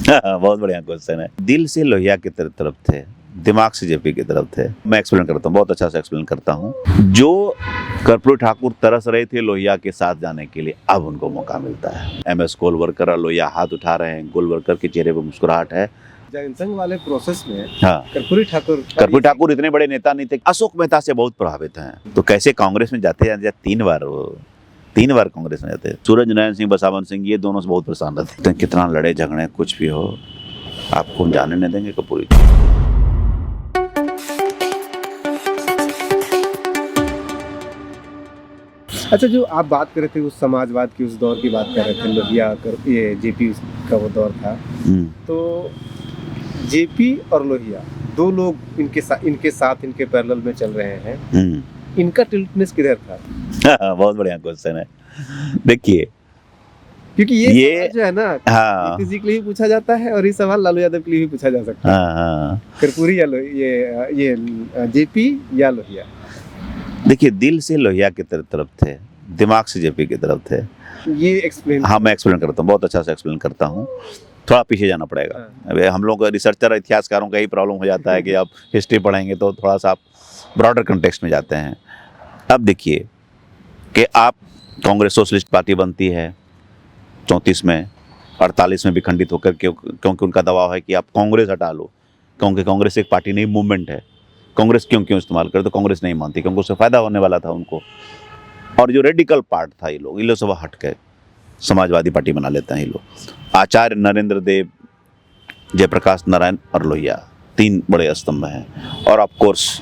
बहुत बढ़िया क्वेश्चन है। दिल से लोहिया की तरफ थे, दिमाग से जेपी की तरफ थे। मैं एक्सप्लेन करता हूँ, बहुत अच्छा से एक्सप्लेन करता हूँ। जो कर्पूरी ठाकुर तरस रहे थे लोहिया के साथ जाने के लिए, अब उनको मौका मिलता है। MS गोलवलकर और लोहिया हाथ उठा रहे हैं, गोलवलकर के चेहरे पर मुस्कुराहट है। जनसंघ वाले प्रोसेस में हाँ, कर्पूरी ठाकुर इतने बड़े नेता नहीं थे। अशोक मेहता से बहुत प्रभावित हैं। तो कैसे कांग्रेस में जाते हैं, 3 बार कांग्रेस में जाते हैं। सूरज नारायण सिंह, बसावन सिंह, ये दोनों से बहुत परेशान रहते हैं। कितना लड़े झगड़े कुछ भी हो, आपको जाने नहीं देंगे कर्पूरी। अच्छा, जो आप बात कर रहे थे उस समाजवाद की, उस दौर की बात कर रहे थे, लोहिया ये जेपी का वो दौर था। तो जेपी और लोहिया दो लोग इनके साथ इनके पैरेलल में चल रहे हैं। इनका टिल्टनेस किधर था? बहुत बढ़िया क्वेश्चन है। देखिए, क्योंकि ये सवाल जो है ना, हाँ, नीतीश जी के लिए भी पूछा जाता है और ये सवाल लालू यादव के लिए भी पूछा जा सकता है। हाँ, कर्पूरी या ये जेपी या लोहिया। देखिए, दिल से लोहिया की तरफ थे, दिमाग से जेपी की तरफ थे। ये एक्सप्लेन। हाँ, मैं एक्सप्लेन करता हूँ, बहुत अच्छा से एक्सप्लेन करता हूँ। थोड़ा पीछे जाना पड़ेगा। अभी हम लोग रिसर्चर इतिहासकारों का ही प्रॉब्लम हो जाता है कि आप हिस्ट्री पढ़ेंगे तो थोड़ा सा आप ब्रॉडर कंटेक्स्ट में जाते हैं। अब देखिए कि आप कांग्रेस सोशलिस्ट पार्टी बनती है 34 में, 48 में भी खंडित होकर के, क्योंकि उनका दबाव है कि आप कांग्रेस हटा लो, क्योंकि कांग्रेस एक पार्टी नहीं, मूवमेंट है। कांग्रेस क्यों इस्तेमाल करे, तो कांग्रेस नहीं मानती, क्योंकि उससे फायदा होने वाला था उनको। और जो रेडिकल पार्ट था, ये लोग सब हट के समाजवादी पार्टी बना लेते हैं ये लोग। आचार्य नरेंद्र देव, जयप्रकाश नारायण और लोहिया, 3 बड़े स्तंभ हैं। और ऑफ कोर्स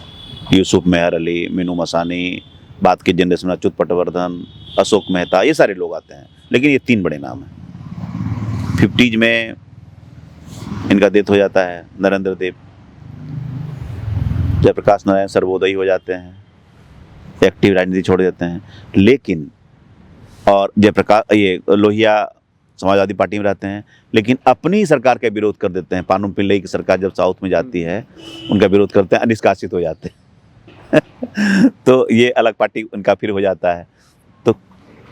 यूसुफ मेहर अली, मीनू मसानी, बाद के जनरेशन में अच्युत पटवर्धन, अशोक मेहता, ये सारे लोग आते हैं। लेकिन ये 3 बड़े नाम हैं। 50s में इनका डेथ हो जाता है, नरेंद्र देव। जयप्रकाश नारायण सर्वोदयी हो जाते हैं, एक्टिव राजनीति छोड़ देते हैं। लेकिन और ये लोहिया समाजवादी पार्टी में रहते हैं, लेकिन अपनी सरकार का विरोध कर देते हैं। पानुम पिल्लई की सरकार जब साउथ में जाती है, उनका विरोध करते हैं, अनिष्कासित हो जाते हैं। तो ये अलग पार्टी उनका फिर हो जाता है, तो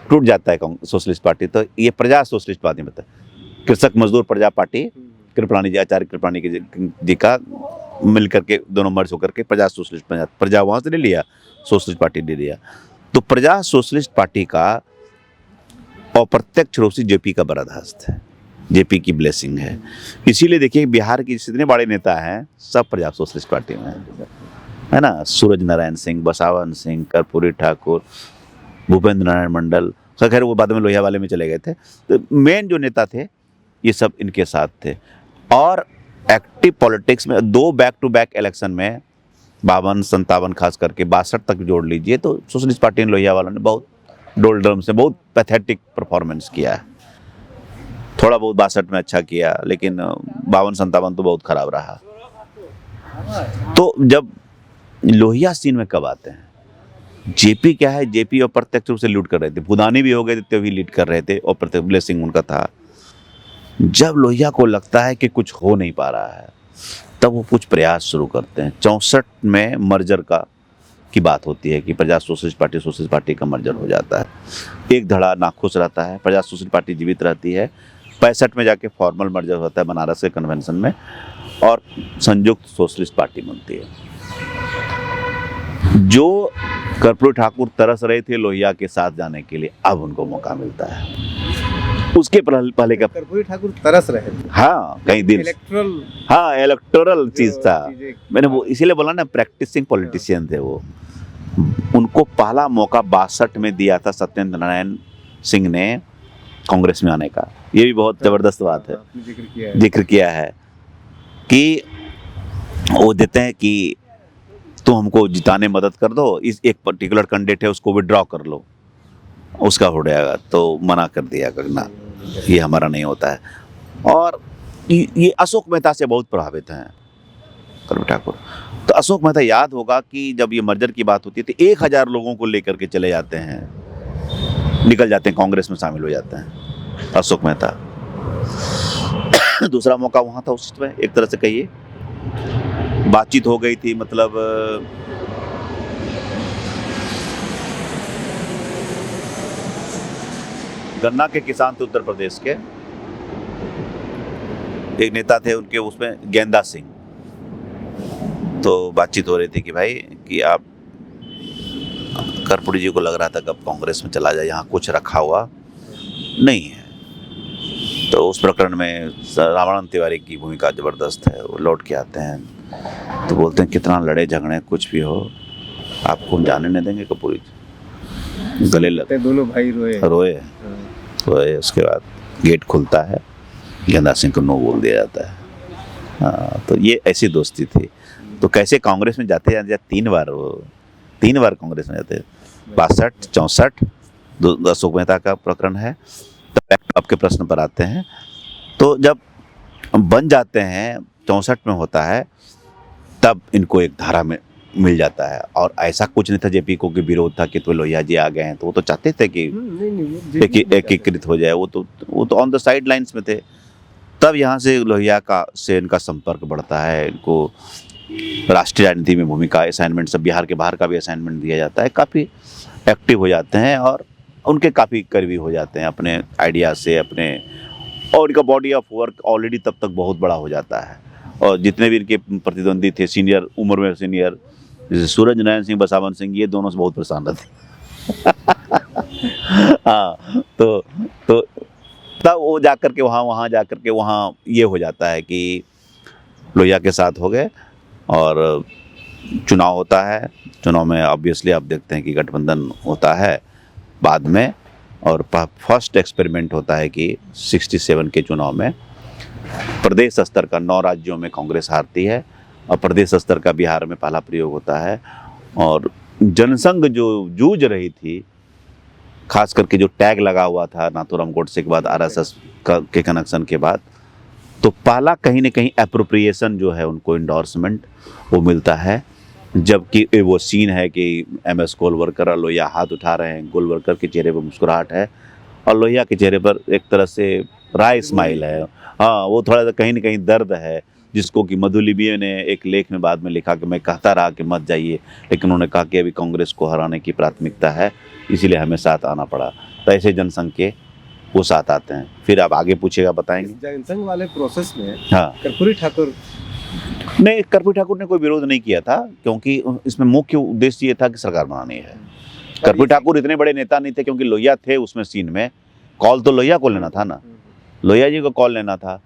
टूट जाता है सोशलिस्ट पार्टी। तो ये प्रजा सोशलिस्ट पार्टी में था। कृषक मजदूर प्रजा पार्टी, कृपलानी जी, आचार्य कृपलानी जी का मिलकर के दोनों मर्ज होकर के प्रजा सोशलिस्ट बन जाता। प्रजा वहाँ से ले लिया, सोशलिस्ट पार्टी ले लिया। तो प्रजा सोशलिस्ट पार्टी का अप्रत्यक्ष रूप से जेपी का बर्दाश्त है, जेपी की ब्लेसिंग है। इसीलिए देखिए, बिहार के जितने बड़े नेता हैं सब प्रजा सोशलिस्ट पार्टी में है ना। सूरज नारायण सिंह, बसावन सिंह, कर्पूरी ठाकुर, भूपेंद्र नारायण मंडल, खैर वो बाद में लोहिया वाले में चले गए थे। तो मेन जो नेता थे ये सब इनके साथ थे। और एक्टिव पॉलिटिक्स में 2 बैक टू बैक इलेक्शन में 52, 57, खास करके 62 तक जोड़ लीजिए, तो सोशलिस्ट पार्टी ने, लोहिया वालों ने बहुत डोल ड्रम से बहुत पैथेटिक परफॉर्मेंस किया है। थोड़ा बहुत 62 में अच्छा किया, लेकिन 52, 57 तो बहुत खराब रहा। तो जब लोहिया सीन में कब आते हैं, जेपी क्या है, जेपी अप्रत्यक्ष रूप से लूट कर रहे थे। भूदानी भी हो गए थे तभी लीड कर रहे थे, और प्रत्यक्ष ब्लेसिंग उनका था। जब लोहिया को लगता है कि कुछ हो नहीं पा रहा है, तब वो कुछ प्रयास शुरू करते हैं। 64 में मर्जर की बात होती है कि प्रजा सोशलिस्ट पार्टी का मर्जर हो जाता है। एक धड़ा नाखुश रहता है, प्रजा सोशलिस्ट पार्टी जीवित रहती है। 65 में जाके फॉर्मल मर्जर होता है बनारस के कन्वेंशन में, और संयुक्त सोशलिस्ट पार्टी बनती है। जो कर्पूरी ठाकुर तरस रहे थे लोहिया के साथ जाने के लिए, अब उनको मौका मिलता है। उसके पहले का कर्पूरी ठाकुर तरस रहे थे। हाँ, कहीं दिल, हाँ, इलेक्टोरल चीज था। मैंने वो इसीलिए बोला ना, प्रैक्टिसिंग पॉलिटिशियन थे वो। उनको पहला मौका 62 में दिया था सत्येंद्र नारायण सिंह ने कांग्रेस में आने का। ये भी बहुत जबरदस्त बात है, जिक्र किया है कि वो देते हैं कि तुम हमको जिताने मदद कर दो, इस एक पर्टिकुलर कैंडिडेट है उसको विड्रॉ कर लो, उसका हो जाएगा। तो मना कर दिया करना, ये हमारा नहीं होता है। और ये अशोक मेहता से बहुत प्रभावित हैं कर्पूरी ठाकुर। तो अशोक मेहता, याद होगा कि जब ये मर्जर की बात होती है तो 1000 लोगों को लेकर के चले जाते हैं, निकल जाते हैं, कांग्रेस में शामिल हो जाते हैं अशोक मेहता। दूसरा मौका वहाँ था उस समय, एक तरह से कहिए बातचीत हो गई थी, मतलब गन्ना के किसान थे उत्तर प्रदेश के, एक नेता थे उनके उसमें गेंदा सिंह, तो बातचीत हो रही थी कि भाई कि आप कर्पूरी जी को लग रहा था कि अब कांग्रेस में चला जाए, यहाँ कुछ रखा हुआ नहीं है। तो उस प्रकरण में रामानंद तिवारी की भूमिका जबरदस्त है। वो लौट के आते हैं तो बोलते हैं कितना लड़े झगड़े कुछ भी हो आपको हम जाने नहीं देंगे कर्पूरी जी। गले लगते दोनों भाई रोए। रोए। उसके बाद गेट खुलता है, गेंदा सिंह को नो बोल दिया जाता है। हाँ, तो ये ऐसी दोस्ती थी। तो कैसे कांग्रेस में जाते हैं, तीन बार कांग्रेस में जाते, 62, 64, अशोक मेहता का प्रकरण है। तब आपके प्रश्न पर आते हैं, तो जब बन जाते हैं 64 में होता है, तब इनको एक धारा में मिल जाता है। और ऐसा कुछ नहीं था जेपी को कि विरोध था कि तो लोहिया जी आ गए हैं, तो वो तो चाहते थे कि एकीकृत हो जाए। वो तो ऑन द साइड लाइन्स में थे। तब यहाँ से लोहिया से इनका संपर्क बढ़ता है, इनको राष्ट्रीय राजनीति में भूमिका असाइनमेंट, सब बिहार के बाहर का भी असाइनमेंट दिया जाता है। काफ़ी एक्टिव हो जाते हैं और उनके काफ़ी करीबी हो जाते हैं अपने आइडिया से, अपने, और उनका बॉडी ऑफ वर्क ऑलरेडी तब तक बहुत बड़ा हो जाता है। और जितने भी इनके प्रतिद्वंदी थे सीनियर, उम्र में सीनियर, जैसे सूरज नारायण सिंह, बसावन सिंह, ये दोनों से बहुत परेशान रहते। हाँ, तो तब वो जाकर के वहाँ जाकर के वहाँ ये हो जाता है कि लोहिया के साथ हो गए। और चुनाव होता है, चुनाव में ऑब्वियसली आप देखते हैं कि गठबंधन होता है बाद में। और फर्स्ट एक्सपेरिमेंट होता है कि 67 के चुनाव में प्रदेश स्तर का 9 राज्यों में कांग्रेस हारती है और प्रदेश स्तर का बिहार में पहला प्रयोग होता है। और जनसंघ जो जूझ रही थी, खास करके जो टैग लगा हुआ था नाथूराम गोडसे के बाद, आरएसएस के कनेक्शन के बाद, तो पहला कहीं ना कहीं एप्रोप्रिएशन जो है उनको इंडोर्समेंट वो मिलता है। जबकि वो सीन है कि एमएस गोलवलकर और लोहिया हाथ उठा रहे हैं, गोलवलकर के चेहरे पर मुस्कुराहट है और लोहिया के चेहरे पर एक तरह से राय स्माइल है। हाँ, वो थोड़ा सा कहीं ना कहीं दर्द है, जिसको कि मधुलिबी ने एक लेख में बाद में लिखा कि मैं कहता रहा कि मत जाइए, लेकिन उन्होंने कहा कि अभी कांग्रेस को हराने की प्राथमिकता है, इसीलिए हमें साथ आना पड़ा। तो ऐसे जनसंघ के वो साथ आते हैं। फिर आप आगे पूछेगा, बताएंगे। जनसंघ वाले प्रोसेस में हाँ, कर्पूरी ठाकुर ने कोई विरोध नहीं किया था, क्योंकि इसमें मुख्य उद्देश्य ये था कि सरकार बनानी है। कर्पूरी ठाकुर इतने बड़े नेता नहीं थे, क्योंकि लोहिया थे उसमें सीन में, कॉल तो लोहिया को लेना था ना, लोहिया जी को कॉल लेना था।